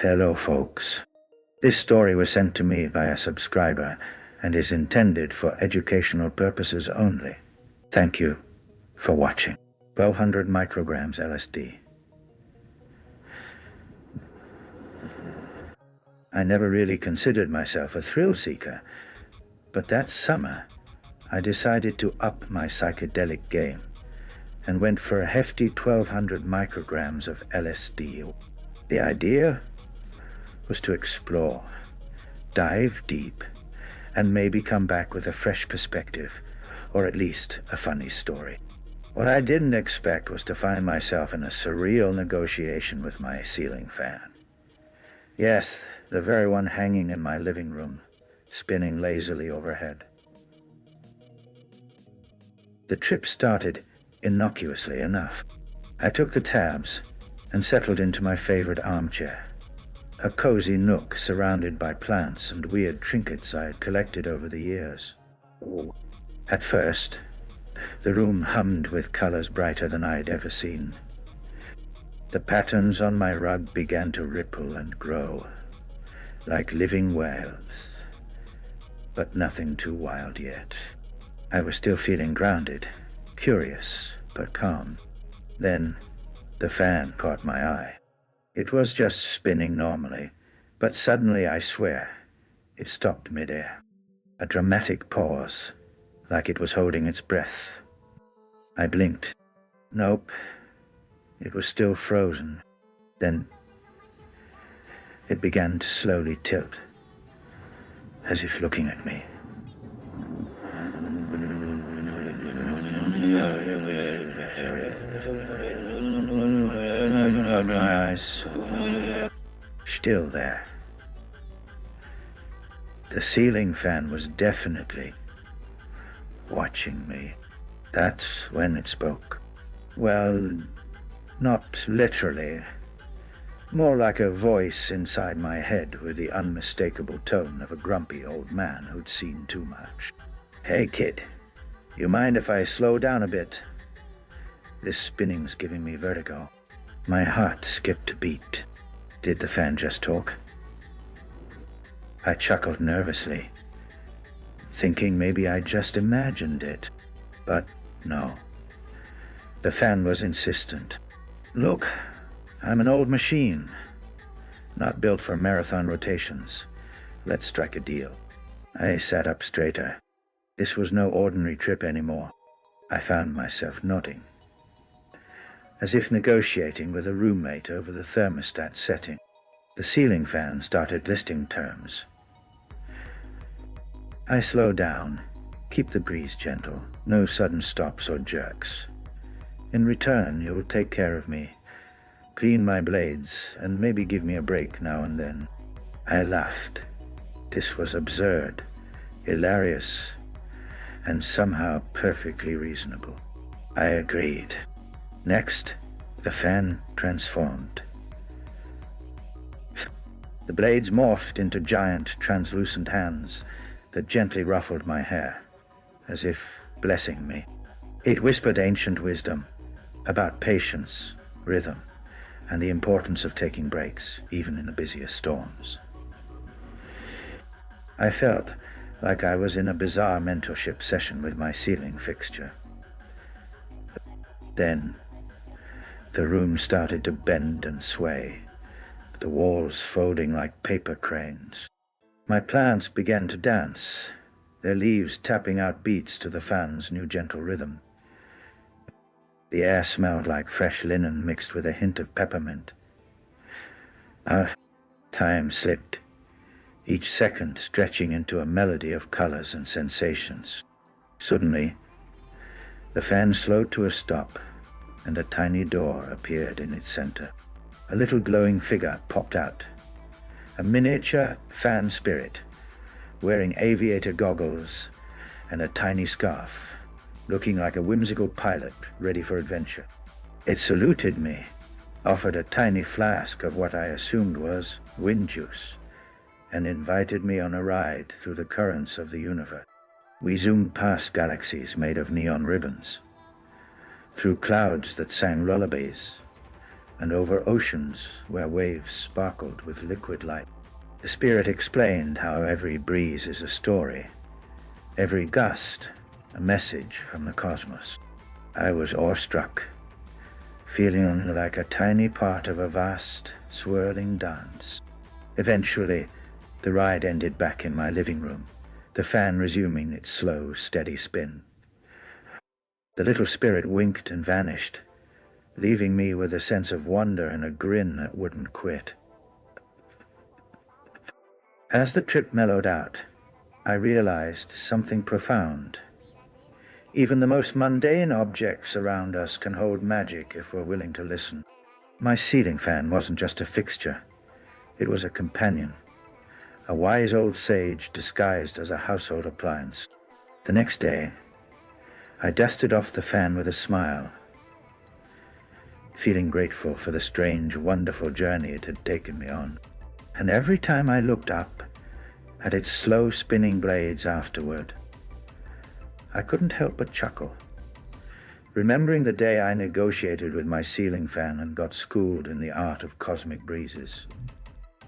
Hello, folks. This story was sent to me by a subscriber and is intended for educational purposes only. Thank you for watching. 1200 micrograms LSD. I never really considered myself a thrill seeker, but that summer I decided to up my psychedelic game and went for a hefty 1200 micrograms of LSD. The idea was to explore, dive deep, and maybe come back with a fresh perspective, or at least a funny story. What I didn't expect was to find myself in a surreal negotiation with my ceiling fan. Yes, the very one hanging in my living room, spinning lazily overhead. The trip started innocuously enough. I took the tabs and settled into my favorite armchair, a cozy nook surrounded by plants and weird trinkets I had collected over the years. At first, the room hummed with colors brighter than I had ever seen. The patterns on my rug began to ripple and grow, like living whales, but nothing too wild yet. I was still feeling grounded, curious, but calm. Then, the fan caught my eye. It was just spinning normally, but suddenly, I swear, it stopped midair. A dramatic pause, like it was holding its breath. I blinked. Nope, it was still frozen. Then, it began to slowly tilt, as if looking at me. My eyes still there. The ceiling fan was definitely watching me. That's when it spoke. Well, not literally. More like a voice inside my head with the unmistakable tone of a grumpy old man who'd seen too much. Hey, kid, you mind if I slow down a bit? This spinning's giving me vertigo. My heart skipped a beat. Did the fan just talk? I chuckled nervously, thinking maybe I just imagined it. But no. The fan was insistent. Look, I'm an old machine, not built for marathon rotations. Let's strike a deal. I sat up straighter. This was no ordinary trip anymore. I found myself nodding, as if negotiating with a roommate over the thermostat setting. The ceiling fan started listing terms. I slow down, keep the breeze gentle, no sudden stops or jerks. In return, you'll take care of me, clean my blades, and maybe give me a break now and then. I laughed. This was absurd, hilarious, and somehow perfectly reasonable. I agreed. Next, the fan transformed. The blades morphed into giant, translucent hands that gently ruffled my hair, as if blessing me. It whispered ancient wisdom about patience, rhythm, and the importance of taking breaks, even in the busiest storms. I felt like I was in a bizarre mentorship session with my ceiling fixture. Then, the room started to bend and sway, the walls folding like paper cranes. My plants began to dance, their leaves tapping out beats to the fan's new gentle rhythm. The air smelled like fresh linen mixed with a hint of peppermint. Our time slipped, each second stretching into a melody of colors and sensations. Suddenly, the fan slowed to a stop, and a tiny door appeared in its center. A little glowing figure popped out, a miniature fan spirit, wearing aviator goggles and a tiny scarf, looking like a whimsical pilot ready for adventure. It saluted me, offered a tiny flask of what I assumed was wind juice, and invited me on a ride through the currents of the universe. We zoomed past galaxies made of neon ribbons, through clouds that sang lullabies, and over oceans where waves sparkled with liquid light. The spirit explained how every breeze is a story, every gust a message from the cosmos. I was awestruck, feeling like a tiny part of a vast, swirling dance. Eventually, the ride ended back in my living room, the fan resuming its slow, steady spin. The little spirit winked and vanished, leaving me with a sense of wonder and a grin that wouldn't quit. As the trip mellowed out, I realized something profound. Even the most mundane objects around us can hold magic if we're willing to listen. My ceiling fan wasn't just a fixture. It was a companion, a wise old sage disguised as a household appliance. The next day, I dusted off the fan with a smile, feeling grateful for the strange, wonderful journey it had taken me on. And every time I looked up at its slow spinning blades afterward, I couldn't help but chuckle, remembering the day I negotiated with my ceiling fan and got schooled in the art of cosmic breezes.